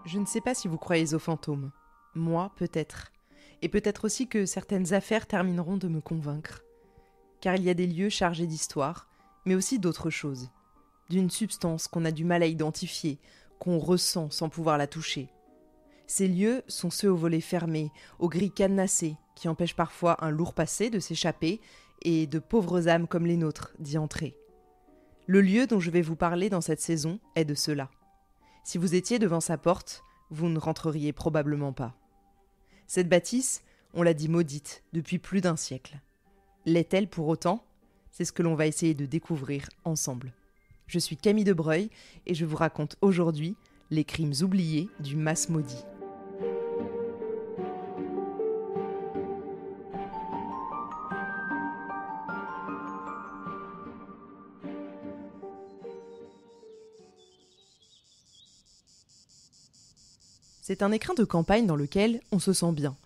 Je ne sais pas si vous croyez aux fantômes. Moi, peut-être. Et peut-être aussi que certaines affaires termineront de me convaincre. Car il y a des lieux chargés d'histoire, mais aussi d'autres choses. D'une substance qu'on a du mal à identifier, qu'on ressent sans pouvoir la toucher. Ces lieux sont ceux aux volets fermés, aux grilles cadenassées, qui empêchent parfois un lourd passé de s'échapper et de pauvres âmes comme les nôtres d'y entrer. Le lieu dont je vais vous parler dans cette saison est de cela. Si vous étiez devant sa porte, vous ne rentreriez probablement pas. Cette bâtisse, on l'a dit maudite depuis plus d'un siècle. L'est-elle pour autant ? C'est ce que l'on va essayer de découvrir ensemble. Je suis Camille de Breuil et je vous raconte aujourd'hui les crimes oubliés du Mas maudit. C'est un écrin de campagne dans lequel on se sent bien.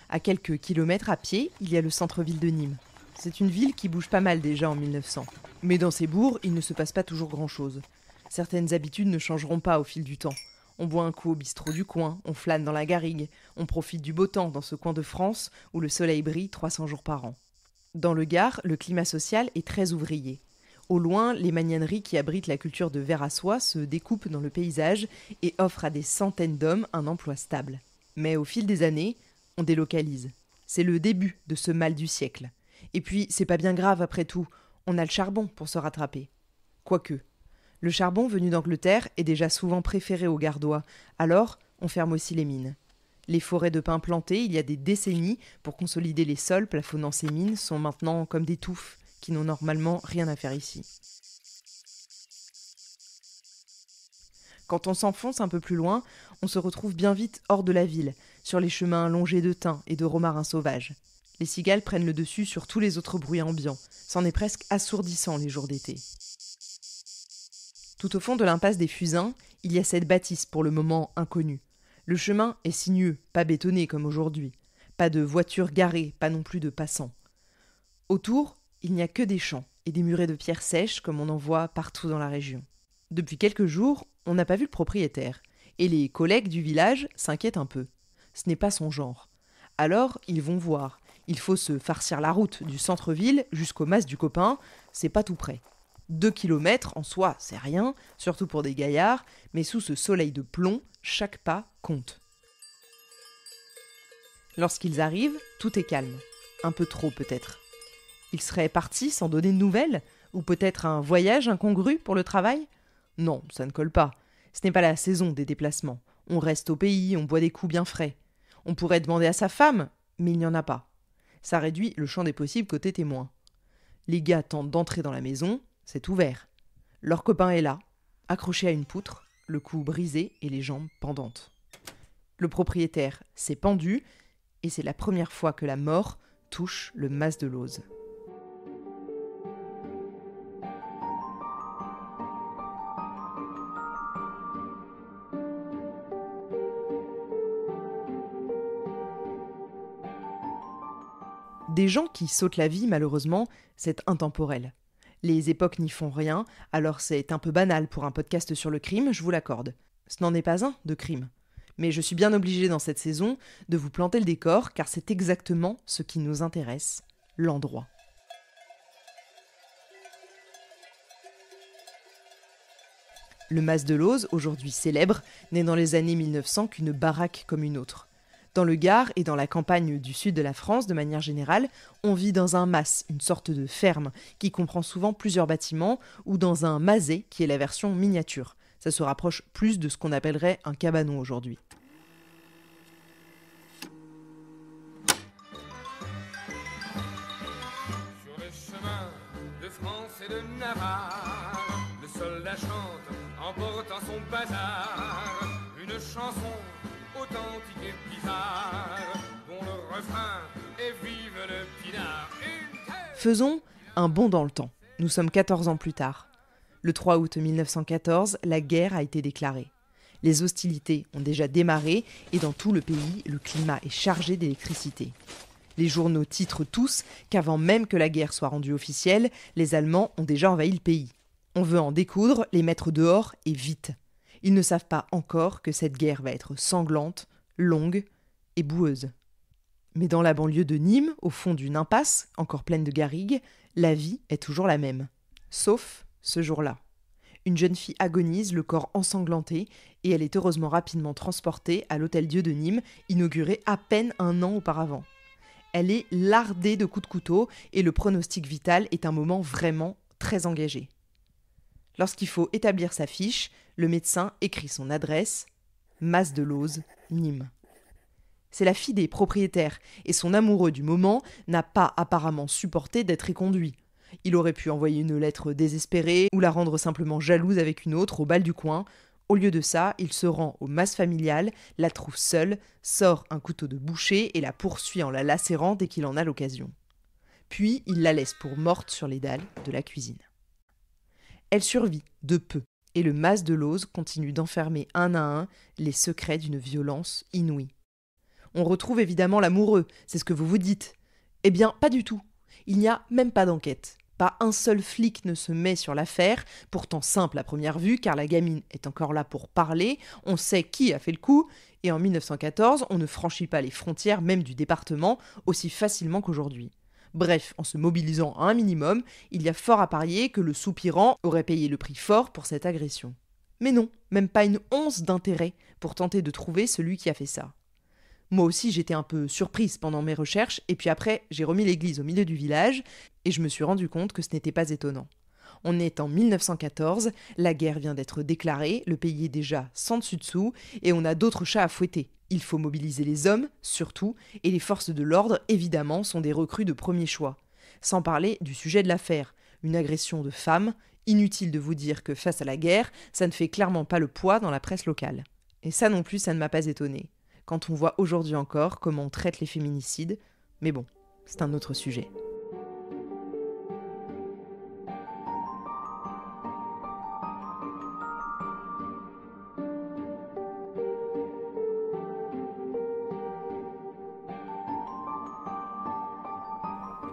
À quelques kilomètres à pied, il y a le centre-ville de Nîmes. C'est une ville qui bouge pas mal déjà en 1900. Mais dans ces bourgs, il ne se passe pas toujours grand-chose. Certaines habitudes ne changeront pas au fil du temps. On boit un coup au bistrot du coin, on flâne dans la garrigue, on profite du beau temps dans ce coin de France où le soleil brille 300 jours par an. Dans le Gard, le climat social est très ouvrier. Au loin, les magnaneries qui abritent la culture de verre à soie se découpent dans le paysage et offrent à des centaines d'hommes un emploi stable. Mais au fil des années, on délocalise. C'est le début de ce mal du siècle. Et puis, c'est pas bien grave après tout, on a le charbon pour se rattraper. Quoique, le charbon venu d'Angleterre est déjà souvent préféré aux Gardois, alors on ferme aussi les mines. Les forêts de pins plantées il y a des décennies pour consolider les sols plafonnant ces mines sont maintenant comme des touffes qui n'ont normalement rien à faire ici. Quand on s'enfonce un peu plus loin, on se retrouve bien vite hors de la ville, sur les chemins longés de thym et de romarins sauvages. Les cigales prennent le dessus sur tous les autres bruits ambiants. C'en est presque assourdissant les jours d'été. Tout au fond de l'impasse des Fusains, il y a cette bâtisse pour le moment inconnue. Le chemin est sinueux, pas bétonné comme aujourd'hui. Pas de voitures garées, pas non plus de passants. Autour, il n'y a que des champs et des murets de pierres sèches comme on en voit partout dans la région. Depuis quelques jours, on n'a pas vu le propriétaire. Et les collègues du village s'inquiètent un peu. Ce n'est pas son genre. Alors, ils vont voir. Il faut se farcir la route du centre-ville jusqu'au mas du copain, c'est pas tout près. 2 kilomètres en soi, c'est rien, surtout pour des gaillards, mais sous ce soleil de plomb, chaque pas compte. Lorsqu'ils arrivent, tout est calme. Un peu trop peut-être. Ils seraient partis sans donner de nouvelles ? Ou peut-être un voyage incongru pour le travail ? Non, ça ne colle pas. Ce n'est pas la saison des déplacements. On reste au pays, on boit des coups bien frais. On pourrait demander à sa femme, mais il n'y en a pas. Ça réduit le champ des possibles côté témoin. Les gars tentent d'entrer dans la maison, c'est ouvert. Leur copain est là, accroché à une poutre, le cou brisé et les jambes pendantes. Le propriétaire s'est pendu et c'est la première fois que la mort touche le mas de Lozes. Des gens qui sautent la vie, malheureusement, c'est intemporel. Les époques n'y font rien, alors c'est un peu banal pour un podcast sur le crime, je vous l'accorde. Ce n'en est pas un de crime. Mais je suis bien obligée dans cette saison de vous planter le décor, car c'est exactement ce qui nous intéresse, l'endroit. Le mas de Lozes, aujourd'hui célèbre, n'est dans les années 1900 qu'une baraque comme une autre. Dans le Gard et dans la campagne du sud de la France, de manière générale, on vit dans un mas, une sorte de ferme, qui comprend souvent plusieurs bâtiments, ou dans un masé, qui est la version miniature. Ça se rapproche plus de ce qu'on appellerait un cabanon aujourd'hui. Sur les chemins de France et de Navarre, le soldat chante en portant son bazar, une chanson authentique et bizarre, dont le refrain est vive le pinard. Faisons un bond dans le temps. Nous sommes 14 ans plus tard. Le 3 août 1914, la guerre a été déclarée. Les hostilités ont déjà démarré et dans tout le pays, le climat est chargé d'électricité. Les journaux titrent tous qu'avant même que la guerre soit rendue officielle, les Allemands ont déjà envahi le pays. On veut en découdre, les mettre dehors et vite. Ils ne savent pas encore que cette guerre va être sanglante, longue et boueuse. Mais dans la banlieue de Nîmes, au fond d'une impasse, encore pleine de garrigues, la vie est toujours la même. Sauf ce jour-là. Une jeune fille agonise, le corps ensanglanté, et elle est heureusement rapidement transportée à l'Hôtel-Dieu de Nîmes, inauguré à peine 1 an auparavant. Elle est lardée de coups de couteau, et le pronostic vital est un moment vraiment très engagé. Lorsqu'il faut établir sa fiche, le médecin écrit son adresse, Mas-de-Lose, Nîmes. C'est la fille des propriétaires, et son amoureux du moment n'a pas apparemment supporté d'être éconduit. Il aurait pu envoyer une lettre désespérée ou la rendre simplement jalouse avec une autre au bal du coin. Au lieu de ça, il se rend au mas familial, la trouve seule, sort un couteau de boucher et la poursuit en la lacérant dès qu'il en a l'occasion. Puis il la laisse pour morte sur les dalles de la cuisine. Elle survit de peu, et le Mas-de-Lose continue d'enfermer un à un les secrets d'une violence inouïe. On retrouve évidemment l'amoureux, c'est ce que vous vous dites. Eh bien, pas du tout. Il n'y a même pas d'enquête. Pas un seul flic ne se met sur l'affaire, pourtant simple à première vue, car la gamine est encore là pour parler, on sait qui a fait le coup, et en 1914, on ne franchit pas les frontières même du département aussi facilement qu'aujourd'hui. Bref, en se mobilisant à un minimum, il y a fort à parier que le soupirant aurait payé le prix fort pour cette agression. Mais non, même pas une once d'intérêt pour tenter de trouver celui qui a fait ça. Moi aussi, j'étais un peu surprise pendant mes recherches, et puis après, j'ai remis l'église au milieu du village, et je me suis rendu compte que ce n'était pas étonnant. On est en 1914, la guerre vient d'être déclarée, le pays est déjà sans dessus-dessous, et on a d'autres chats à fouetter. Il faut mobiliser les hommes, surtout, et les forces de l'ordre, évidemment, sont des recrues de premier choix. Sans parler du sujet de l'affaire, une agression de femme, inutile de vous dire que face à la guerre, ça ne fait clairement pas le poids dans la presse locale. Et ça non plus, ça ne m'a pas étonnée. Quand on voit aujourd'hui encore comment on traite les féminicides. Mais bon, c'est un autre sujet.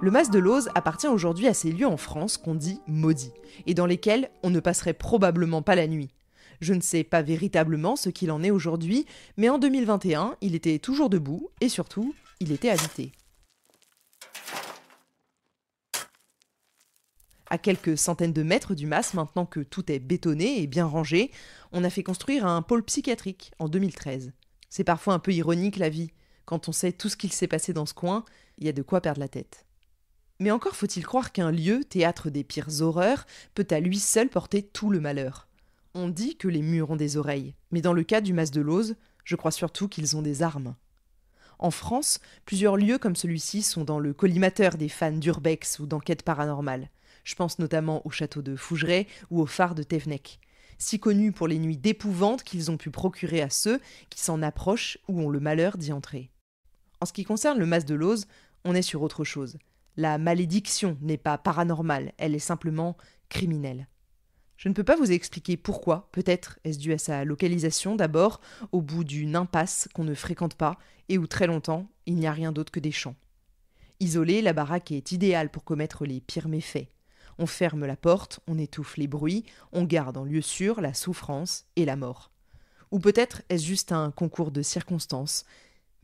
Le Mas-de-Lose appartient aujourd'hui à ces lieux en France qu'on dit maudits, et dans lesquels on ne passerait probablement pas la nuit. Je ne sais pas véritablement ce qu'il en est aujourd'hui, mais en 2021, il était toujours debout, et surtout, il était habité. À quelques centaines de mètres du mas, maintenant que tout est bétonné et bien rangé, on a fait construire un pôle psychiatrique en 2013. C'est parfois un peu ironique la vie. Quand on sait tout ce qu'il s'est passé dans ce coin, il y a de quoi perdre la tête. Mais encore faut-il croire qu'un lieu, théâtre des pires horreurs, peut à lui seul porter tout le malheur. On dit que les murs ont des oreilles, mais dans le cas du Mas-de-Lose, je crois surtout qu'ils ont des armes. En France, plusieurs lieux comme celui-ci sont dans le collimateur des fans d'urbex ou d'enquêtes paranormales. Je pense notamment au château de Fougeray ou au phare de Thévenec, si connus pour les nuits d'épouvante qu'ils ont pu procurer à ceux qui s'en approchent ou ont le malheur d'y entrer. En ce qui concerne le Mas-de-Lose, on est sur autre chose. La malédiction n'est pas paranormale, elle est simplement criminelle. Je ne peux pas vous expliquer pourquoi, peut-être est-ce dû à sa localisation d'abord, au bout d'une impasse qu'on ne fréquente pas et où très longtemps il n'y a rien d'autre que des champs. Isolée, la baraque est idéale pour commettre les pires méfaits. On ferme la porte, on étouffe les bruits, on garde en lieu sûr la souffrance et la mort. Ou peut-être est-ce juste un concours de circonstances.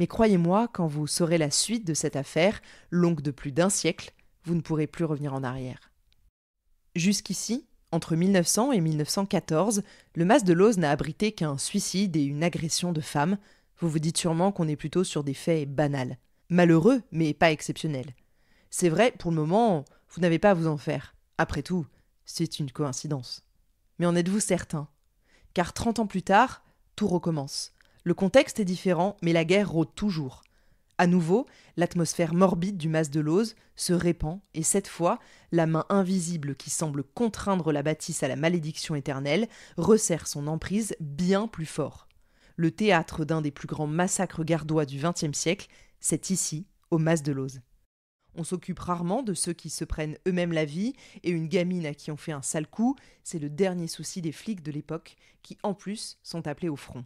Mais croyez-moi, quand vous saurez la suite de cette affaire, longue de plus d'1 siècle, vous ne pourrez plus revenir en arrière. Jusqu'ici, entre 1900 et 1914, le Mas-de-Lose n'a abrité qu'un suicide et une agression de femme. Vous vous dites sûrement qu'on est plutôt sur des faits banals. Malheureux, mais pas exceptionnels. C'est vrai, pour le moment, vous n'avez pas à vous en faire. Après tout, c'est une coïncidence. Mais en êtes-vous certain ? Car 30 ans plus tard, tout recommence. Le contexte est différent, mais la guerre rôde toujours. À nouveau, l'atmosphère morbide du Mas-de-Lose se répand, et cette fois, la main invisible qui semble contraindre la bâtisse à la malédiction éternelle resserre son emprise bien plus fort. Le théâtre d'un des plus grands massacres gardois du XXe siècle, c'est ici, au Mas-de-Lose. On s'occupe rarement de ceux qui se prennent eux-mêmes la vie, et une gamine à qui on fait un sale coup, c'est le dernier souci des flics de l'époque, qui en plus sont appelés au front.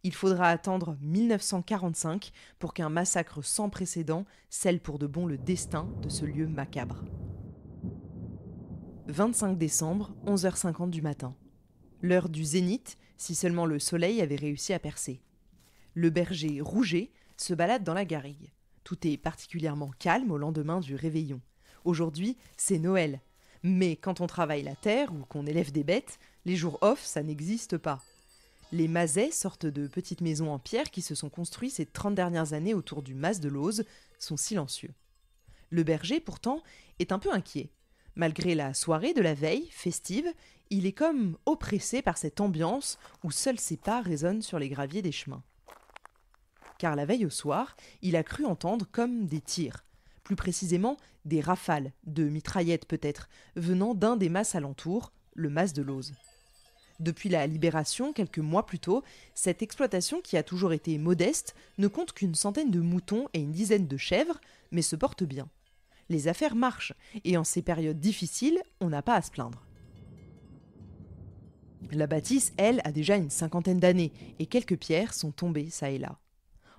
Il faudra attendre 1945 pour qu'un massacre sans précédent scelle pour de bon le destin de ce lieu macabre. 25 décembre, 11h50 du matin. L'heure du zénith, Si seulement le soleil avait réussi à percer. Le berger Rouget se balade dans la garrigue. Tout est particulièrement calme au lendemain du réveillon. Aujourd'hui, c'est Noël. Mais quand on travaille la terre ou qu'on élève des bêtes, les jours off, ça n'existe pas. Les mazets, sortes de petites maisons en pierre qui se sont construites ces 30 dernières années autour du mas de Looz, sont silencieux. Le berger, pourtant, est un peu inquiet. Malgré la soirée de la veille, festive, il est comme oppressé par cette ambiance où seuls ses pas résonnent sur les graviers des chemins. Car la veille au soir, il a cru entendre comme des tirs, plus précisément des rafales, de mitraillettes peut-être, venant d'un des mas alentours, le mas de Looz. Depuis la libération, quelques mois plus tôt, cette exploitation qui a toujours été modeste ne compte qu'une centaine de moutons et une dizaine de chèvres, mais se porte bien. Les affaires marchent, et en ces périodes difficiles, on n'a pas à se plaindre. La bâtisse, elle, a déjà une cinquantaine d'années, et quelques pierres sont tombées çà et là.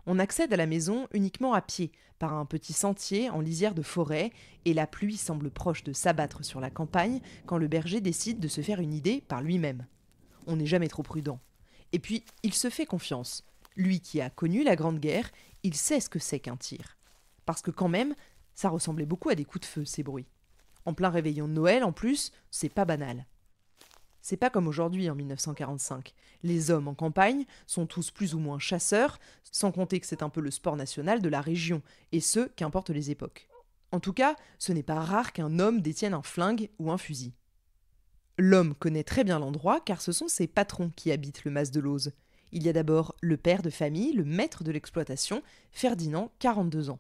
On accède à la maison uniquement à pied, par un petit sentier en lisière de forêt, et la pluie semble proche de s'abattre sur la campagne quand le berger décide de se faire une idée par lui-même. On n'est jamais trop prudent. Et puis, il se fait confiance. Lui qui a connu la Grande Guerre, il sait ce que c'est qu'un tir. Parce que quand même, ça ressemblait beaucoup à des coups de feu, ces bruits. En plein réveillon de Noël, en plus, c'est pas banal. C'est pas comme aujourd'hui, en 1945. Les hommes en campagne sont tous plus ou moins chasseurs, sans compter que c'est un peu le sport national de la région, et ce, qu'importe les époques. En tout cas, ce n'est pas rare qu'un homme détienne un flingue ou un fusil. L'homme connaît très bien l'endroit car ce sont ses patrons qui habitent le mas de Looz. Il y a d'abord le père de famille, le maître de l'exploitation, Ferdinand, 42 ans.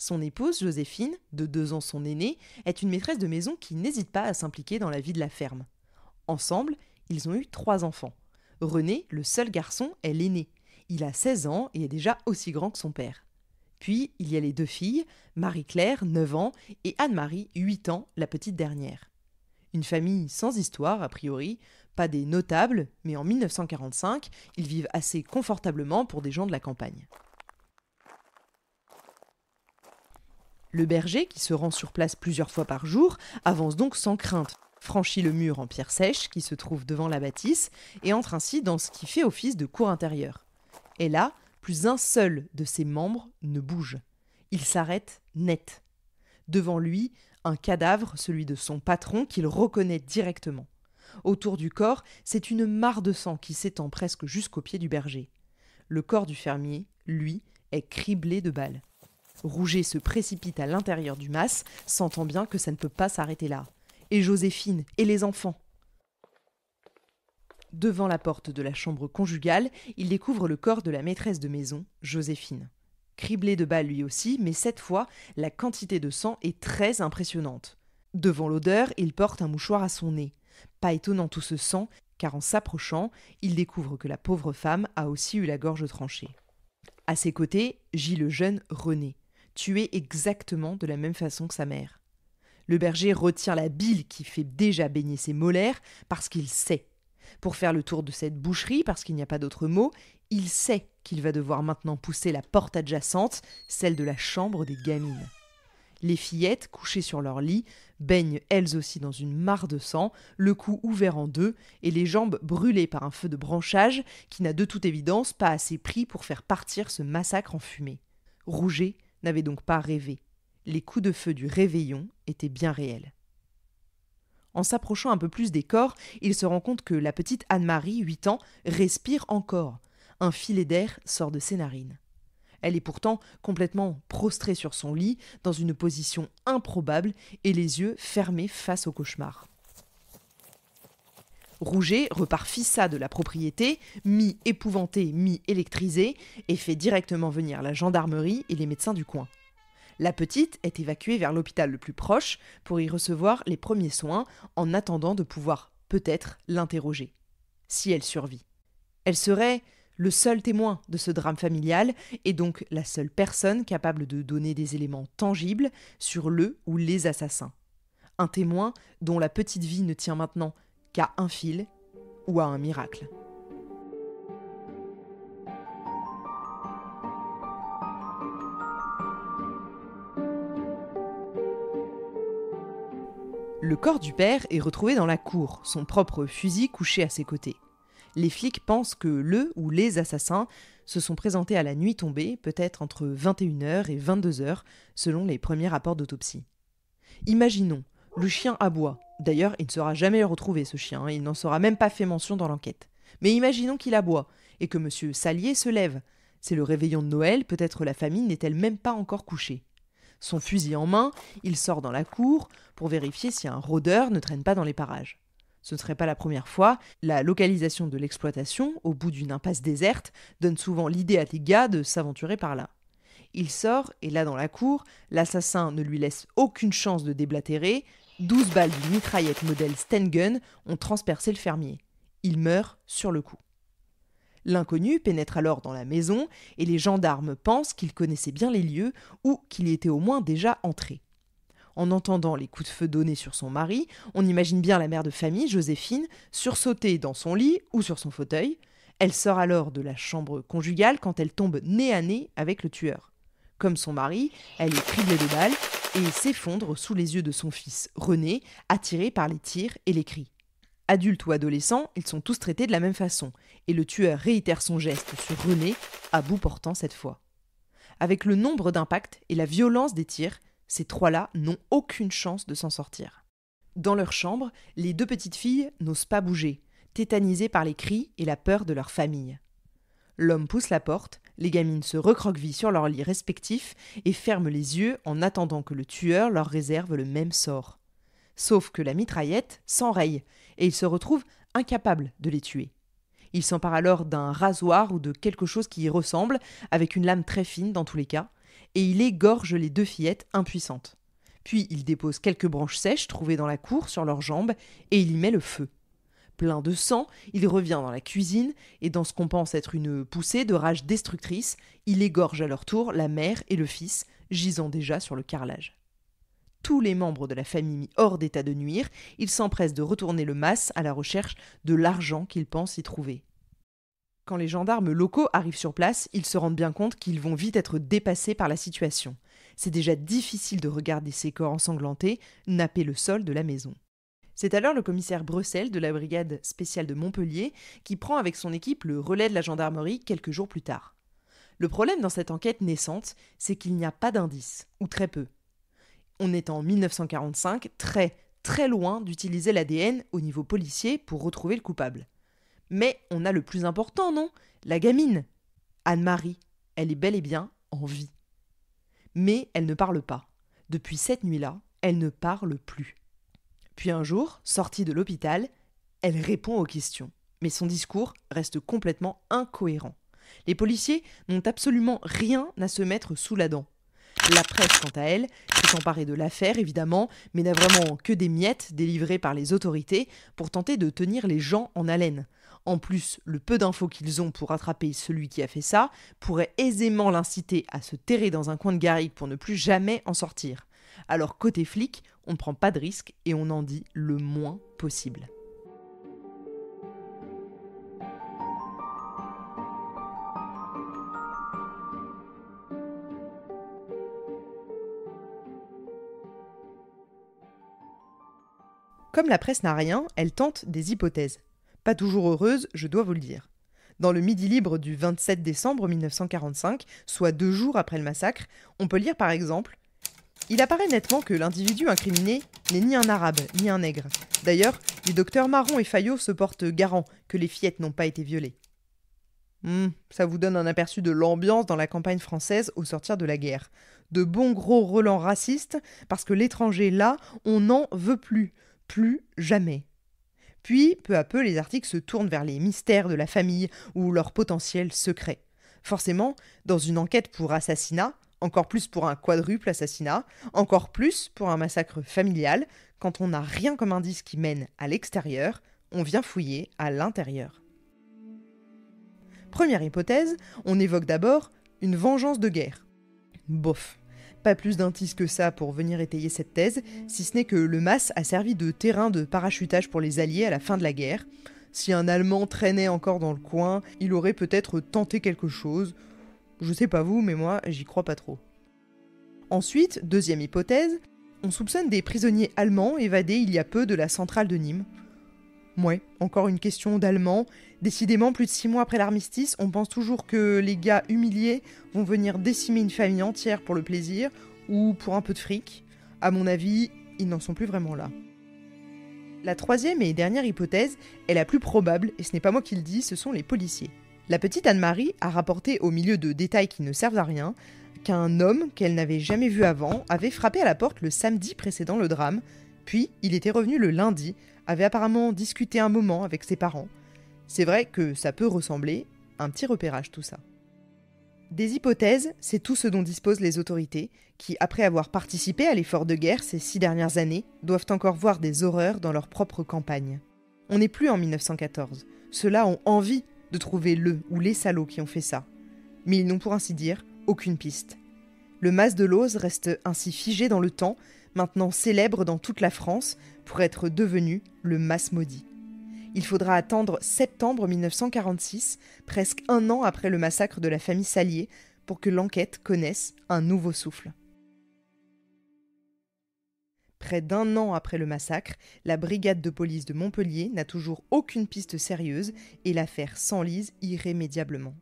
Son épouse, Joséphine, de 2 ans son aînée, est une maîtresse de maison qui n'hésite pas à s'impliquer dans la vie de la ferme. Ensemble, ils ont eu 3 enfants. René, le seul garçon, est l'aîné. Il a 16 ans et est déjà aussi grand que son père. Puis, il y a les 2 filles, Marie-Claire, 9 ans, et Anne-Marie, 8 ans, la petite dernière. Une famille sans histoire, a priori, pas des notables, mais en 1945, ils vivent assez confortablement pour des gens de la campagne. Le berger, qui se rend sur place plusieurs fois par jour, avance donc sans crainte, franchit le mur en pierre sèche qui se trouve devant la bâtisse et entre ainsi dans ce qui fait office de cour intérieure. Et là, plus un seul de ses membres ne bouge. Il s'arrête net. Devant lui, un cadavre, celui de son patron, qu'il reconnaît directement. Autour du corps, c'est une mare de sang qui s'étend presque jusqu'au pied du berger. Le corps du fermier, lui, est criblé de balles. Rouget se précipite à l'intérieur du mas, sentant bien que ça ne peut pas s'arrêter là. Et Joséphine, et les enfants. Devant la porte de la chambre conjugale, il découvre le corps de la maîtresse de maison, Joséphine. Criblé de balles lui aussi, mais cette fois, la quantité de sang est très impressionnante. Devant l'odeur, il porte un mouchoir à son nez. Pas étonnant tout ce sang, car en s'approchant, il découvre que la pauvre femme a aussi eu la gorge tranchée. À ses côtés, gît le jeune René, tué exactement de la même façon que sa mère. Le berger retient la bile qui fait déjà baigner ses molaires parce qu'il sait. Pour faire le tour de cette boucherie, parce qu'il n'y a pas d'autre mot, il sait qu'il va devoir maintenant pousser la porte adjacente, celle de la chambre des gamines. Les fillettes, couchées sur leur lit, baignent elles aussi dans une mare de sang, le cou ouvert en deux et les jambes brûlées par un feu de branchage qui n'a de toute évidence pas assez pris pour faire partir ce massacre en fumée. Rouget n'avait donc pas rêvé. Les coups de feu du réveillon étaient bien réels. En s'approchant un peu plus des corps, il se rend compte que la petite Anne-Marie, 8 ans, respire encore. Un filet d'air sort de ses narines. Elle est pourtant complètement prostrée sur son lit, dans une position improbable et les yeux fermés face au cauchemar. Rouget repart fissa de la propriété, mi-épouvanté, mi-électrisé, et fait directement venir la gendarmerie et les médecins du coin. La petite est évacuée vers l'hôpital le plus proche pour y recevoir les premiers soins en attendant de pouvoir, peut-être, l'interroger. Si elle survit. Elle serait le seul témoin de ce drame familial et donc la seule personne capable de donner des éléments tangibles sur le ou les assassins. Un témoin dont la petite vie ne tient maintenant qu'à un fil ou à un miracle. Le corps du père est retrouvé dans la cour, son propre fusil couché à ses côtés. Les flics pensent que le ou les assassins se sont présentés à la nuit tombée, peut-être entre 21h et 22h, selon les premiers rapports d'autopsie. Imaginons, le chien aboie. D'ailleurs, il ne sera jamais retrouvé ce chien, il n'en sera même pas fait mention dans l'enquête. Mais imaginons qu'il aboie, et que M. Salier se lève. C'est le réveillon de Noël, peut-être la famille n'est-elle même pas encore couchée. Son fusil en main, il sort dans la cour pour vérifier si un rôdeur ne traîne pas dans les parages. Ce ne serait pas la première fois, la localisation de l'exploitation, au bout d'une impasse déserte, donne souvent l'idée à des gars de s'aventurer par là. Il sort, et là dans la cour, l'assassin ne lui laisse aucune chance de déblatérer, 12 balles d'une mitraillette modèle Stengun ont transpercé le fermier. Il meurt sur le coup. L'inconnu pénètre alors dans la maison, et les gendarmes pensent qu'il connaissait bien les lieux ou qu'il y était au moins déjà entré. En entendant les coups de feu donnés sur son mari, on imagine bien la mère de famille, Joséphine, sursauter dans son lit ou sur son fauteuil. Elle sort alors de la chambre conjugale quand elle tombe nez à nez avec le tueur. Comme son mari, elle est criblée de balles et s'effondre sous les yeux de son fils, René, attiré par les tirs et les cris. Adultes ou adolescents, ils sont tous traités de la même façon, et le tueur réitère son geste sur René, à bout portant cette fois. Avec le nombre d'impacts et la violence des tirs, ces trois-là n'ont aucune chance de s'en sortir. Dans leur chambre, les deux petites filles n'osent pas bouger, tétanisées par les cris et la peur de leur famille. L'homme pousse la porte, les gamines se recroquevillent sur leurs lits respectifs et ferment les yeux en attendant que le tueur leur réserve le même sort. Sauf que la mitraillette s'enraye et ils se retrouvent incapables de les tuer. Il s'empare alors d'un rasoir ou de quelque chose qui y ressemble, avec une lame très fine dans tous les cas, et il égorge les deux fillettes impuissantes. Puis il dépose quelques branches sèches trouvées dans la cour sur leurs jambes et il y met le feu. Plein de sang, il revient dans la cuisine et dans ce qu'on pense être une poussée de rage destructrice, il égorge à leur tour la mère et le fils, gisant déjà sur le carrelage. Tous les membres de la famille mis hors d'état de nuire, il s'empresse de retourner le mas à la recherche de l'argent qu'il pense y trouver. Quand les gendarmes locaux arrivent sur place, ils se rendent bien compte qu'ils vont vite être dépassés par la situation. C'est déjà difficile de regarder ces corps ensanglantés napper le sol de la maison. C'est alors le commissaire Bressel de la brigade spéciale de Montpellier qui prend avec son équipe le relais de la gendarmerie quelques jours plus tard. Le problème dans cette enquête naissante, c'est qu'il n'y a pas d'indices, ou très peu. On est en 1945, très loin d'utiliser l'ADN au niveau policier pour retrouver le coupable. Mais on a le plus important, non ? La gamine. Anne-Marie, elle est bel et bien en vie. Mais elle ne parle pas. Depuis cette nuit-là, elle ne parle plus. Puis un jour, sortie de l'hôpital, elle répond aux questions. Mais son discours reste complètement incohérent. Les policiers n'ont absolument rien à se mettre sous la dent. La presse, quant à elle, s'est emparée de l'affaire, évidemment, mais n'a vraiment que des miettes délivrées par les autorités pour tenter de tenir les gens en haleine. En plus, le peu d'infos qu'ils ont pour attraper celui qui a fait ça pourrait aisément l'inciter à se terrer dans un coin de garrigue pour ne plus jamais en sortir. Alors côté flic, on ne prend pas de risque et on en dit le moins possible. Comme la presse n'a rien, elle tente des hypothèses. Pas toujours heureuses, je dois vous le dire. Dans le Midi Libre du 27 décembre 1945, soit 2 jours après le massacre, on peut lire par exemple « Il apparaît nettement que l'individu incriminé n'est ni un arabe, ni un nègre. D'ailleurs, les docteurs Marron et Fayot se portent garants que les fillettes n'ont pas été violées. » Ça vous donne un aperçu de l'ambiance dans la campagne française au sortir de la guerre. De bons gros relents racistes, parce que l'étranger là, on n'en veut plus. Plus jamais. Puis, peu à peu, les articles se tournent vers les mystères de la famille ou leurs potentiels secrets. Forcément, dans une enquête pour assassinat, encore plus pour un quadruple assassinat, encore plus pour un massacre familial, quand on n'a rien comme indice qui mène à l'extérieur, on vient fouiller à l'intérieur. Première hypothèse, on évoque d'abord une vengeance de guerre. Bof. Pas plus d'indices que ça pour venir étayer cette thèse, si ce n'est que le mas a servi de terrain de parachutage pour les Alliés à la fin de la guerre. Si un Allemand traînait encore dans le coin, il aurait peut-être tenté quelque chose. Je sais pas vous, mais moi, j'y crois pas trop. Ensuite, deuxième hypothèse, on soupçonne des prisonniers allemands évadés il y a peu de la centrale de Nîmes. Ouais, encore une question d'allemand. Décidément, plus de 6 mois après l'armistice, on pense toujours que les gars humiliés vont venir décimer une famille entière pour le plaisir ou pour un peu de fric. À mon avis, ils n'en sont plus vraiment là. La troisième et dernière hypothèse est la plus probable, et ce n'est pas moi qui le dis, ce sont les policiers. La petite Anne-Marie a rapporté au milieu de détails qui ne servent à rien qu'un homme qu'elle n'avait jamais vu avant avait frappé à la porte le samedi précédent le drame, puis il était revenu le lundi, avait apparemment discuté un moment avec ses parents. C'est vrai que ça peut ressembler à un petit repérage tout ça. Des hypothèses, c'est tout ce dont disposent les autorités, qui, après avoir participé à l'effort de guerre ces 6 dernières années, doivent encore voir des horreurs dans leur propre campagne. On n'est plus en 1914. Ceux-là ont envie de trouver le ou les salauds qui ont fait ça. Mais ils n'ont pour ainsi dire aucune piste. Le mas de Looz reste ainsi figé dans le temps, maintenant célèbre dans toute la France, pour être devenu le mas maudit. Il faudra attendre septembre 1946, presque un an après le massacre de la famille Salier, pour que l'enquête connaisse un nouveau souffle. Près d'un an après le massacre, la brigade de police de Montpellier n'a toujours aucune piste sérieuse et l'affaire s'enlise irrémédiablement.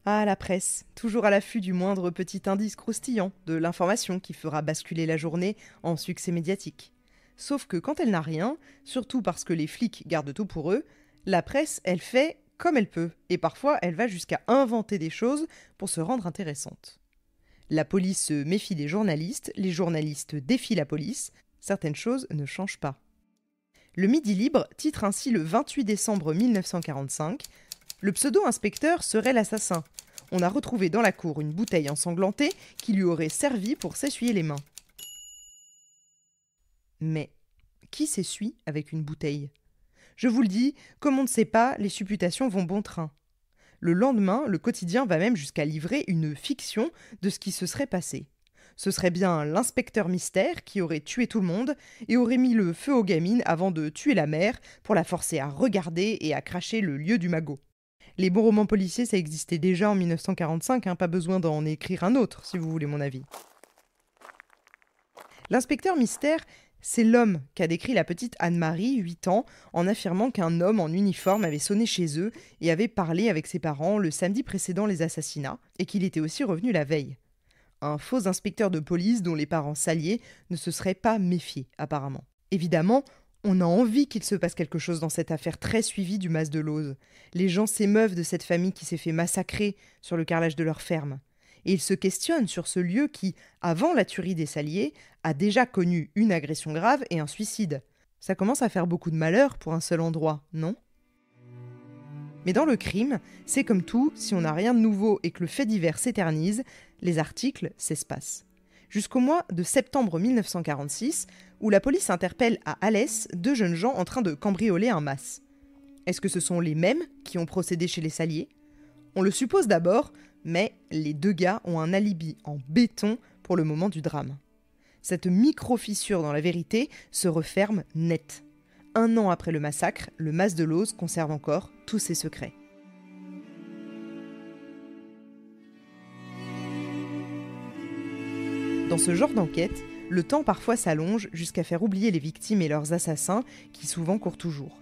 Ah, la presse, toujours à l'affût du moindre petit indice croustillant de l'information qui fera basculer la journée en succès médiatique. Sauf que quand elle n'a rien, surtout parce que les flics gardent tout pour eux, la presse, elle fait comme elle peut, et parfois elle va jusqu'à inventer des choses pour se rendre intéressante. La police se méfie des journalistes, les journalistes défient la police, certaines choses ne changent pas. Le Midi Libre titre ainsi le 28 décembre 1945 « Le pseudo-inspecteur serait l'assassin. On a retrouvé dans la cour une bouteille ensanglantée qui lui aurait servi pour s'essuyer les mains. » Mais qui s'essuie avec une bouteille ? Je vous le dis, comme on ne sait pas, les supputations vont bon train. Le lendemain, le quotidien va même jusqu'à livrer une fiction de ce qui se serait passé. Ce serait bien l'inspecteur mystère qui aurait tué tout le monde et aurait mis le feu aux gamines avant de tuer la mère pour la forcer à regarder et à cracher le lieu du magot. Les bons romans policiers, ça existait déjà en 1945, pas besoin d'en écrire un autre, si vous voulez mon avis. L'inspecteur mystère, c'est l'homme qu'a décrit la petite Anne-Marie, 8 ans, en affirmant qu'un homme en uniforme avait sonné chez eux et avait parlé avec ses parents le samedi précédent les assassinats, et qu'il était aussi revenu la veille. Un faux inspecteur de police dont les parents Salier ne se seraient pas méfiés, apparemment. Évidemment, on a envie qu'il se passe quelque chose dans cette affaire très suivie du mas de Looz. Les gens s'émeuvent de cette famille qui s'est fait massacrer sur le carrelage de leur ferme. Et ils se questionnent sur ce lieu qui, avant la tuerie des Saliers, a déjà connu une agression grave et un suicide. Ça commence à faire beaucoup de malheur pour un seul endroit, non ? Mais dans le crime, c'est comme tout, si on n'a rien de nouveau et que le fait divers s'éternise, les articles s'espacent. Jusqu'au mois de septembre 1946, où la police interpelle à Alès 2 jeunes gens en train de cambrioler un mas. Est-ce que ce sont les mêmes qui ont procédé chez les Saliers ? On le suppose d'abord, mais les 2 gars ont un alibi en béton pour le moment du drame. Cette micro-fissure dans la vérité se referme net. 1 an après le massacre, le mas de Looz conserve encore tous ses secrets. Dans ce genre d'enquête, le temps parfois s'allonge jusqu'à faire oublier les victimes et leurs assassins qui souvent courent toujours.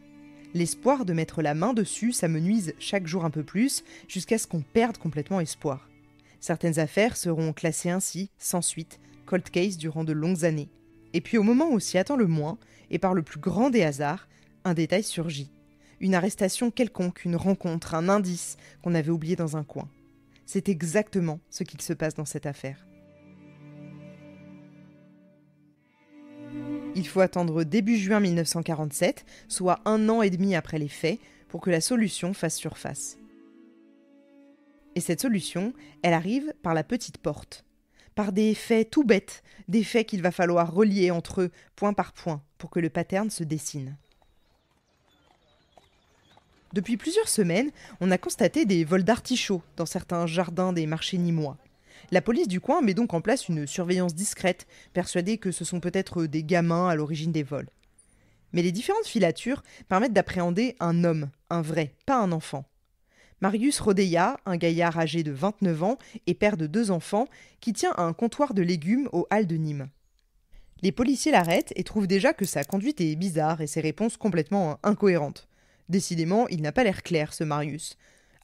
L'espoir de mettre la main dessus s'amenuise chaque jour un peu plus, jusqu'à ce qu'on perde complètement espoir. Certaines affaires seront classées ainsi, sans suite, cold case durant de longues années. Et puis au moment où on s'y attend le moins, et par le plus grand des hasards, un détail surgit. Une arrestation quelconque, une rencontre, un indice qu'on avait oublié dans un coin. C'est exactement ce qu'il se passe dans cette affaire. Il faut attendre début juin 1947, soit 1 an et demi après les faits, pour que la solution fasse surface. Et cette solution, elle arrive par la petite porte. Par des faits tout bêtes, des faits qu'il va falloir relier entre eux, point par point, pour que le pattern se dessine. Depuis plusieurs semaines, on a constaté des vols d'artichauts dans certains jardins des marchés nîmois. La police du coin met donc en place une surveillance discrète, persuadée que ce sont peut-être des gamins à l'origine des vols. Mais les différentes filatures permettent d'appréhender un homme, un vrai, pas un enfant. Marius Rodeya, un gaillard âgé de 29 ans et père de 2 enfants, qui tient un comptoir de légumes aux Halles de Nîmes. Les policiers l'arrêtent et trouvent déjà que sa conduite est bizarre et ses réponses complètement incohérentes. Décidément, il n'a pas l'air clair, ce Marius.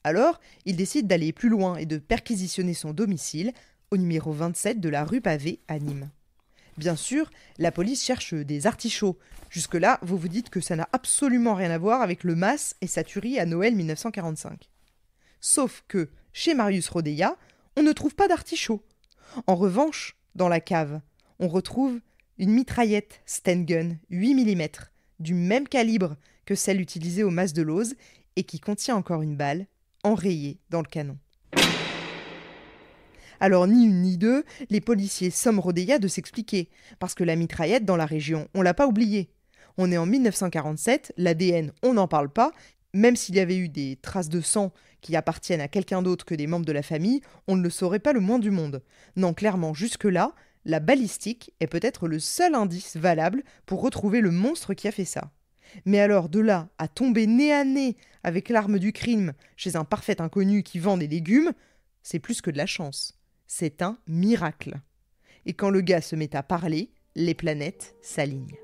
Alors, il décide d'aller plus loin et de perquisitionner son domicile, au numéro 27 de la rue Pavée à Nîmes. Bien sûr, la police cherche des artichauts. Jusque-là, vous vous dites que ça n'a absolument rien à voir avec le mas et sa tuerie à Noël 1945. Sauf que, chez Marius Rodeillat, on ne trouve pas d'artichauts. En revanche, dans la cave, on retrouve une mitraillette Stengun 8 mm, du même calibre que celle utilisée au mas de Lozes et qui contient encore une balle, enrayée dans le canon. Alors ni une ni deux, les policiers somment Rodeillat de s'expliquer, parce que la mitraillette dans la région, on l'a pas oubliée. On est en 1947, l'ADN, on n'en parle pas, même s'il y avait eu des traces de sang qui appartiennent à quelqu'un d'autre que des membres de la famille, on ne le saurait pas le moins du monde. Non, clairement, jusque-là, la balistique est peut-être le seul indice valable pour retrouver le monstre qui a fait ça. Mais alors, de là à tomber nez à nez avec l'arme du crime chez un parfait inconnu qui vend des légumes, c'est plus que de la chance. C'est un miracle. Et quand le gars se met à parler, les planètes s'alignent.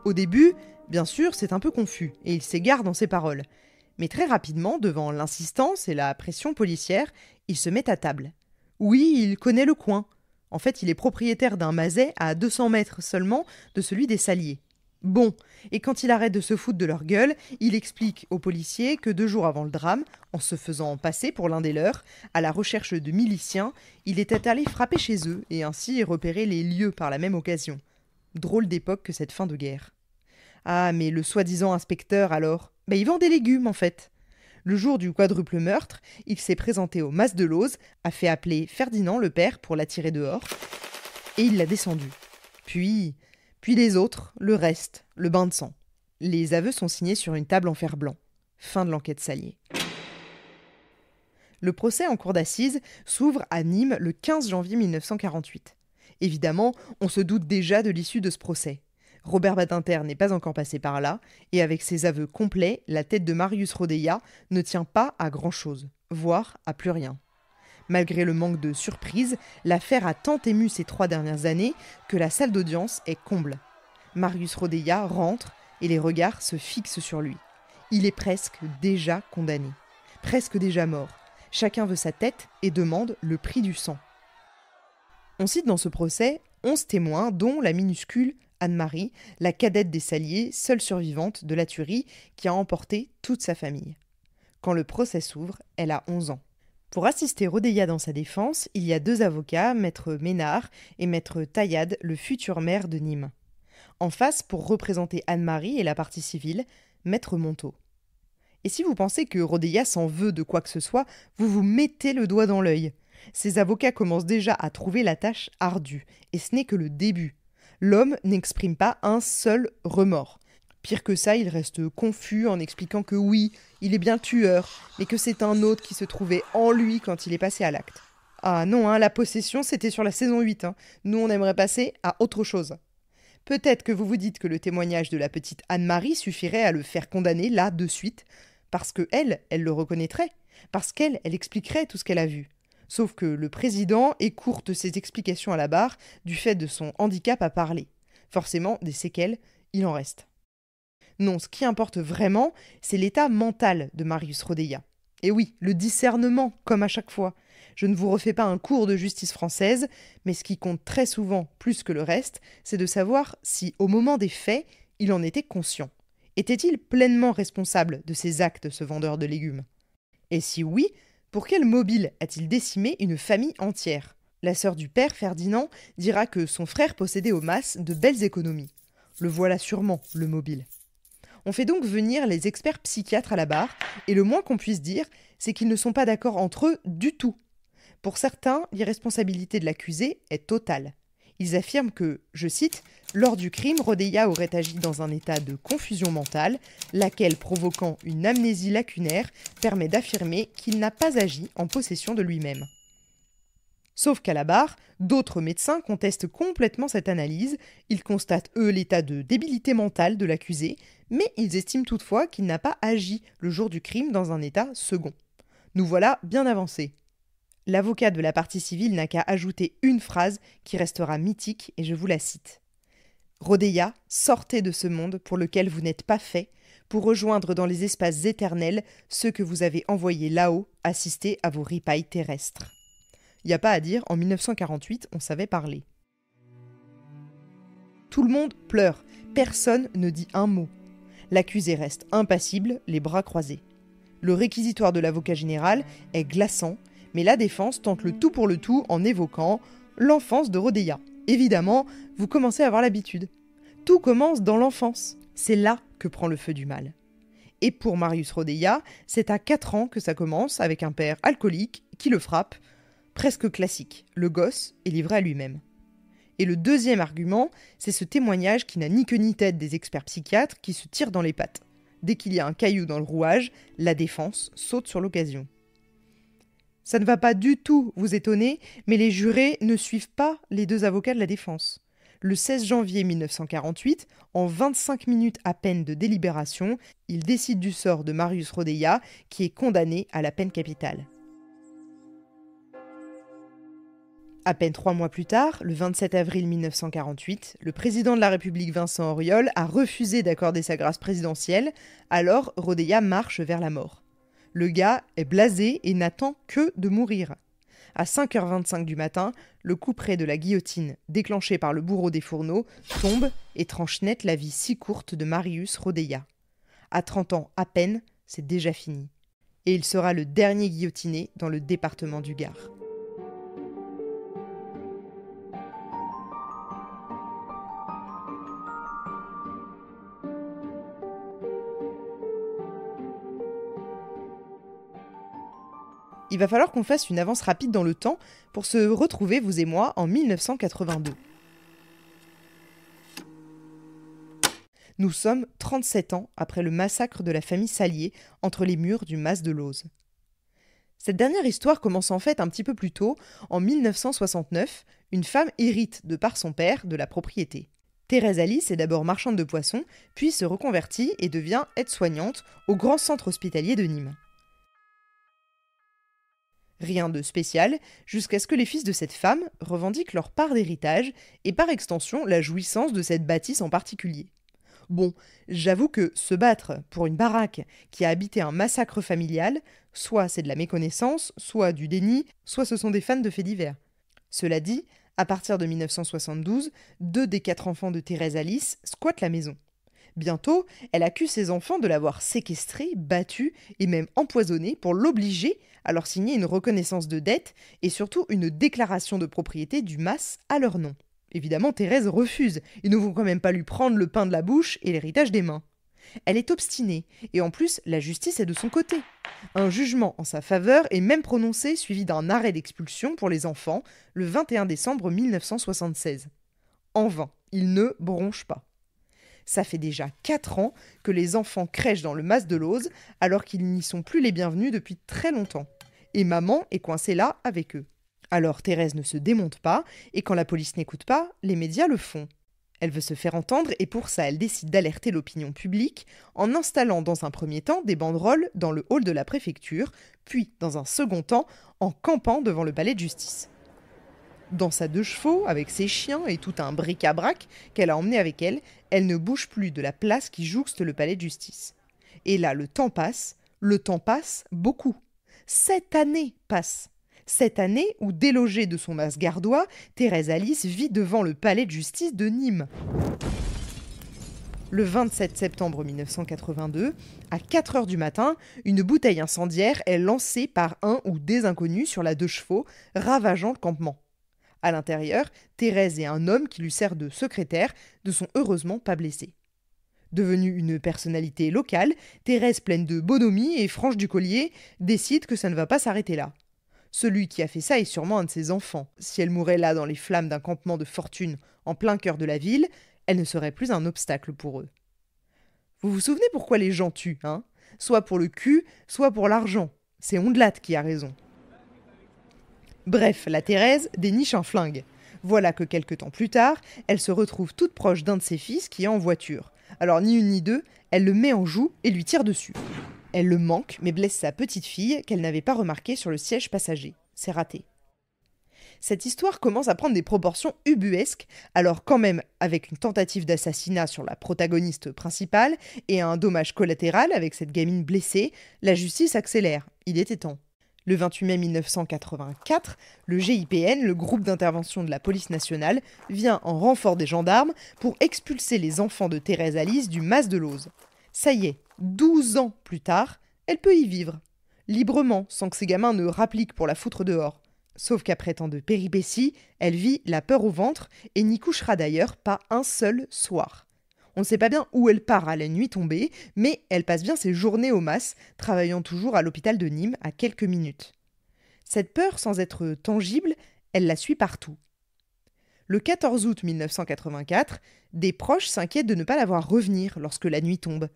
Au début, bien sûr, c'est un peu confus et il s'égare dans ses paroles. Mais très rapidement, devant l'insistance et la pression policière, il se met à table. Oui, il connaît le coin. En fait, il est propriétaire d'un maset à 200 mètres seulement de celui des Saliers. Bon, et quand il arrête de se foutre de leur gueule, il explique aux policiers que 2 jours avant le drame, en se faisant passer pour l'un des leurs, à la recherche de miliciens, il était allé frapper chez eux et ainsi repérer les lieux par la même occasion. Drôle d'époque que cette fin de guerre. Ah, mais le soi-disant inspecteur alors, il vend des légumes en fait. Le jour du quadruple meurtre, il s'est présenté au mas de Lozes, a fait appeler Ferdinand le père pour l'attirer dehors, et il l'a descendu. Puis les autres, le reste, le bain de sang. Les aveux sont signés sur une table en fer blanc. Fin de l'enquête Salier. Le procès en cour d'assises s'ouvre à Nîmes le 15 janvier 1948. Évidemment, on se doute déjà de l'issue de ce procès. Robert Badinter n'est pas encore passé par là, et avec ses aveux complets, la tête de Marius Rodeillat ne tient pas à grand-chose, voire à plus rien. Malgré le manque de surprise, l'affaire a tant ému ces 3 dernières années que la salle d'audience est comble. Marius Rodeillat rentre et les regards se fixent sur lui. Il est presque déjà condamné, presque déjà mort. Chacun veut sa tête et demande le prix du sang. On cite dans ce procès 11 témoins, dont la minuscule Anne-Marie, la cadette des Saliers, seule survivante de la tuerie qui a emporté toute sa famille. Quand le procès s'ouvre, elle a 11 ans. Pour assister Rodeillat dans sa défense, il y a 2 avocats, maître Ménard et maître Taillade, le futur maire de Nîmes. En face, pour représenter Anne-Marie et la partie civile, maître Montaut. Et si vous pensez que Rodeillat s'en veut de quoi que ce soit, vous vous mettez le doigt dans l'œil. Ces avocats commencent déjà à trouver la tâche ardue, et ce n'est que le début. L'homme n'exprime pas un seul remords. Pire que ça, il reste confus en expliquant que oui, il est bien tueur, mais que c'est un autre qui se trouvait en lui quand il est passé à l'acte. Ah non, la possession, c'était sur la saison 8. Nous, on aimerait passer à autre chose. Peut-être que vous vous dites que le témoignage de la petite Anne-Marie suffirait à le faire condamner là, de suite, parce que elle le reconnaîtrait, parce qu'elle expliquerait tout ce qu'elle a vu. Sauf que le président écourte ses explications à la barre du fait de son handicap à parler. Forcément, des séquelles, il en reste. Non, ce qui importe vraiment, c'est l'état mental de Marius Rodeillat. Et oui, le discernement, comme à chaque fois. Je ne vous refais pas un cours de justice française, mais ce qui compte très souvent, plus que le reste, c'est de savoir si, au moment des faits, il en était conscient. Était-il pleinement responsable de ses actes, ce vendeur de légumes ? Et si oui, pour quel mobile a-t-il décimé une famille entière ? La sœur du père, Ferdinand, dira que son frère possédait au mas de belles économies. Le voilà sûrement, le mobile. On fait donc venir les experts psychiatres à la barre, et le moins qu'on puisse dire, c'est qu'ils ne sont pas d'accord entre eux du tout. Pour certains, l'irresponsabilité de l'accusé est totale. Ils affirment que, je cite, « Lors du crime, Rodeillat aurait agi dans un état de confusion mentale, laquelle, provoquant une amnésie lacunaire, permet d'affirmer qu'il n'a pas agi en possession de lui-même. » Sauf qu'à la barre, d'autres médecins contestent complètement cette analyse, ils constatent eux l'état de débilité mentale de l'accusé, mais ils estiment toutefois qu'il n'a pas agi le jour du crime dans un état second. Nous voilà bien avancés. L'avocat de la partie civile n'a qu'à ajouter une phrase qui restera mythique et je vous la cite. Rodeya, sortez de ce monde pour lequel vous n'êtes pas fait, pour rejoindre dans les espaces éternels ceux que vous avez envoyés là-haut assister à vos ripailles terrestres. Il n'y a pas à dire, en 1948, on savait parler. Tout le monde pleure, personne ne dit un mot. L'accusé reste impassible, les bras croisés. Le réquisitoire de l'avocat général est glaçant, mais la défense tente le tout pour le tout en évoquant l'enfance de Rodeya. Évidemment, vous commencez à avoir l'habitude. Tout commence dans l'enfance. C'est là que prend le feu du mal. Et pour Marius Rodeya, c'est à 4 ans que ça commence avec un père alcoolique qui le frappe. Presque classique, le gosse est livré à lui-même. Et le deuxième argument, c'est ce témoignage qui n'a ni queue ni tête des experts psychiatres qui se tirent dans les pattes. Dès qu'il y a un caillou dans le rouage, la défense saute sur l'occasion. Ça ne va pas du tout vous étonner, mais les jurés ne suivent pas les deux avocats de la défense. Le 16 janvier 1948, en 25 minutes à peine de délibération, ils décident du sort de Marius Rodeya, qui est condamné à la peine capitale. À peine 3 mois plus tard, le 27 avril 1948, le président de la République Vincent Auriol a refusé d'accorder sa grâce présidentielle, alors Rodeya marche vers la mort. Le gars est blasé et n'attend que de mourir. À 5h25 du matin, le couperet de la guillotine, déclenché par le bourreau des fourneaux, tombe et tranche net la vie si courte de Marius Rodeya. À 30 ans à peine, c'est déjà fini. Et il sera le dernier guillotiné dans le département du Gard. Il va falloir qu'on fasse une avance rapide dans le temps pour se retrouver, vous et moi, en 1982. Nous sommes 37 ans après le massacre de la famille Salier entre les murs du Mas de Looz. Cette dernière histoire commence en fait un petit peu plus tôt, en 1969, une femme hérite de par son père de la propriété. Thérèse Alice est d'abord marchande de poissons, puis se reconvertit et devient aide-soignante au grand centre hospitalier de Nîmes. Rien de spécial, jusqu'à ce que les fils de cette femme revendiquent leur part d'héritage et par extension la jouissance de cette bâtisse en particulier. Bon, j'avoue que se battre pour une baraque qui a habité un massacre familial, soit c'est de la méconnaissance, soit du déni, soit ce sont des fans de faits divers. Cela dit, à partir de 1972, 2 des 4 enfants de Thérèse Alice squattent la maison. Bientôt, elle accuse ses enfants de l'avoir séquestré, battu et même empoisonné pour l'obliger à leur signer une reconnaissance de dette et surtout une déclaration de propriété du mas à leur nom. Évidemment, Thérèse refuse. Ils ne vont quand même pas lui prendre le pain de la bouche et l'héritage des mains. Elle est obstinée et en plus, la justice est de son côté. Un jugement en sa faveur est même prononcé suivi d'un arrêt d'expulsion pour les enfants le 21 décembre 1976. En vain, il ne bronche pas. Ça fait déjà 4 ans que les enfants crèchent dans le Mas de Looz alors qu'ils n'y sont plus les bienvenus depuis très longtemps. Et maman est coincée là avec eux. Alors Thérèse ne se démonte pas et quand la police n'écoute pas, les médias le font. Elle veut se faire entendre et pour ça elle décide d'alerter l'opinion publique en installant dans un premier temps des banderoles dans le hall de la préfecture, puis dans un second temps en campant devant le palais de justice. Dans sa 2 chevaux, avec ses chiens et tout un bric-à-brac qu'elle a emmené avec elle, elle ne bouge plus de la place qui jouxte le palais de justice. Et là, le temps passe beaucoup. 7 années passent. 7 années où, délogée de son mas gardois, Thérèse Alice vit devant le palais de justice de Nîmes. Le 27 septembre 1982, à 4h du matin, une bouteille incendiaire est lancée par un ou des inconnus sur la 2 chevaux, ravageant le campement. À l'intérieur, Thérèse et un homme qui lui sert de secrétaire ne sont heureusement pas blessés. Devenue une personnalité locale, Thérèse, pleine de bonhomie et franche du collier, décide que ça ne va pas s'arrêter là. Celui qui a fait ça est sûrement un de ses enfants. Si elle mourait là dans les flammes d'un campement de fortune en plein cœur de la ville, elle ne serait plus un obstacle pour eux. Vous vous souvenez pourquoi les gens tuent, hein ? Soit pour le cul, soit pour l'argent. C'est Ondelat qui a raison. Bref, la Thérèse déniche un flingue. Voilà que quelques temps plus tard, elle se retrouve toute proche d'un de ses fils qui est en voiture. Alors ni une ni deux, elle le met en joue et lui tire dessus. Elle le manque, mais blesse sa petite fille qu'elle n'avait pas remarquée sur le siège passager. C'est raté. Cette histoire commence à prendre des proportions ubuesques, alors quand même avec une tentative d'assassinat sur la protagoniste principale et un dommage collatéral avec cette gamine blessée, la justice accélère. Il était temps. Le 28 mai 1984, le GIPN, le groupe d'intervention de la police nationale, vient en renfort des gendarmes pour expulser les enfants de Thérèse Alice du Mas de Looz. Ça y est, 12 ans plus tard, elle peut y vivre. Librement, sans que ses gamins ne rappliquent pour la foutre dehors. Sauf qu'après tant de péripéties, elle vit la peur au ventre et n'y couchera d'ailleurs pas un seul soir. On ne sait pas bien où elle part à la nuit tombée, mais elle passe bien ses journées au Mas, travaillant toujours à l'hôpital de Nîmes à quelques minutes. Cette peur, sans être tangible, elle la suit partout. Le 14 août 1984, des proches s'inquiètent de ne pas la voir revenir lorsque la nuit tombe.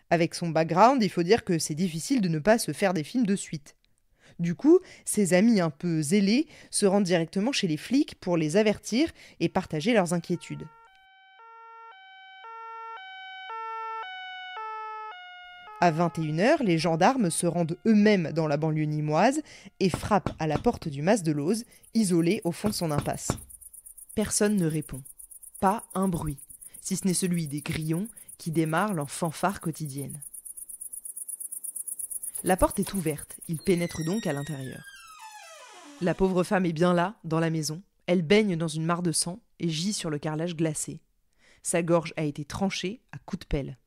Avec son background, il faut dire que c'est difficile de ne pas se faire des films de suite. Du coup, ses amis un peu zélés se rendent directement chez les flics pour les avertir et partager leurs inquiétudes. À 21h, les gendarmes se rendent eux-mêmes dans la banlieue nîmoise et frappent à la porte du Mas de Looz, isolé au fond de son impasse. Personne ne répond. Pas un bruit, si ce n'est celui des grillons qui démarrent leur fanfare quotidienne. La porte est ouverte, ils pénètrent donc à l'intérieur. La pauvre femme est bien là, dans la maison. Elle baigne dans une mare de sang et gît sur le carrelage glacé. Sa gorge a été tranchée à coups de pelle.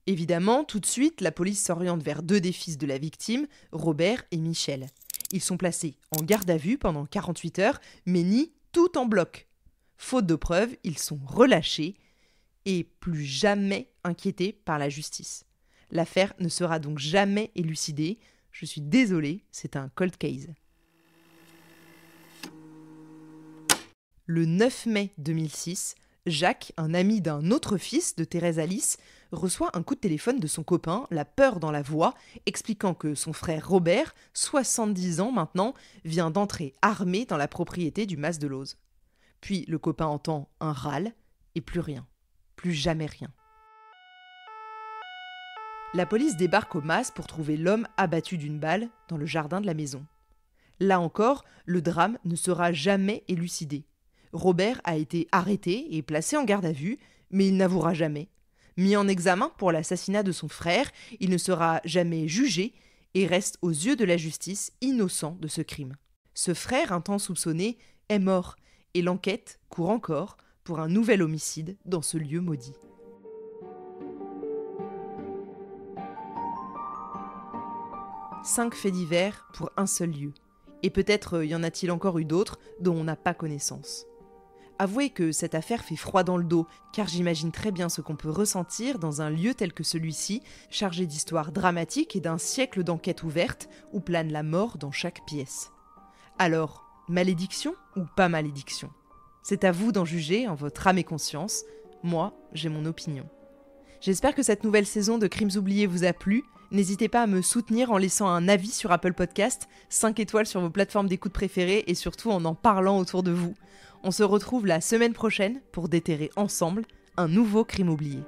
Évidemment, tout de suite, la police s'oriente vers deux des fils de la victime, Robert et Michel. Ils sont placés en garde à vue pendant 48 heures, mais ni tout en bloc. Faute de preuves, ils sont relâchés et plus jamais inquiétés par la justice. L'affaire ne sera donc jamais élucidée. Je suis désolée, c'est un cold case. Le 9 mai 2006, Jacques, un ami d'un autre fils de Thérèse Alice, reçoit un coup de téléphone de son copain, la peur dans la voix, expliquant que son frère Robert, 70 ans maintenant, vient d'entrer armé dans la propriété du Mas de Looz. Puis le copain entend un râle et plus rien. Plus jamais rien. La police débarque au Mas pour trouver l'homme abattu d'une balle dans le jardin de la maison. Là encore, le drame ne sera jamais élucidé. Robert a été arrêté et placé en garde à vue, mais il n'avouera jamais. Mis en examen pour l'assassinat de son frère, il ne sera jamais jugé et reste aux yeux de la justice innocent de ce crime. Ce frère, un temps soupçonné, est mort et l'enquête court encore pour un nouvel homicide dans ce lieu maudit. Cinq faits divers pour un seul lieu. Et peut-être y en a-t-il encore eu d'autres dont on n'a pas connaissance. Avouez que cette affaire fait froid dans le dos, car j'imagine très bien ce qu'on peut ressentir dans un lieu tel que celui-ci, chargé d'histoires dramatiques et d'un siècle d'enquêtes ouvertes où plane la mort dans chaque pièce. Alors, malédiction ou pas malédiction ? C'est à vous d'en juger en votre âme et conscience. Moi, j'ai mon opinion. J'espère que cette nouvelle saison de Crimes oubliés vous a plu. N'hésitez pas à me soutenir en laissant un avis sur Apple Podcast, 5 étoiles sur vos plateformes d'écoute préférées et surtout en parlant autour de vous. On se retrouve la semaine prochaine pour déterrer ensemble un nouveau crime oublié.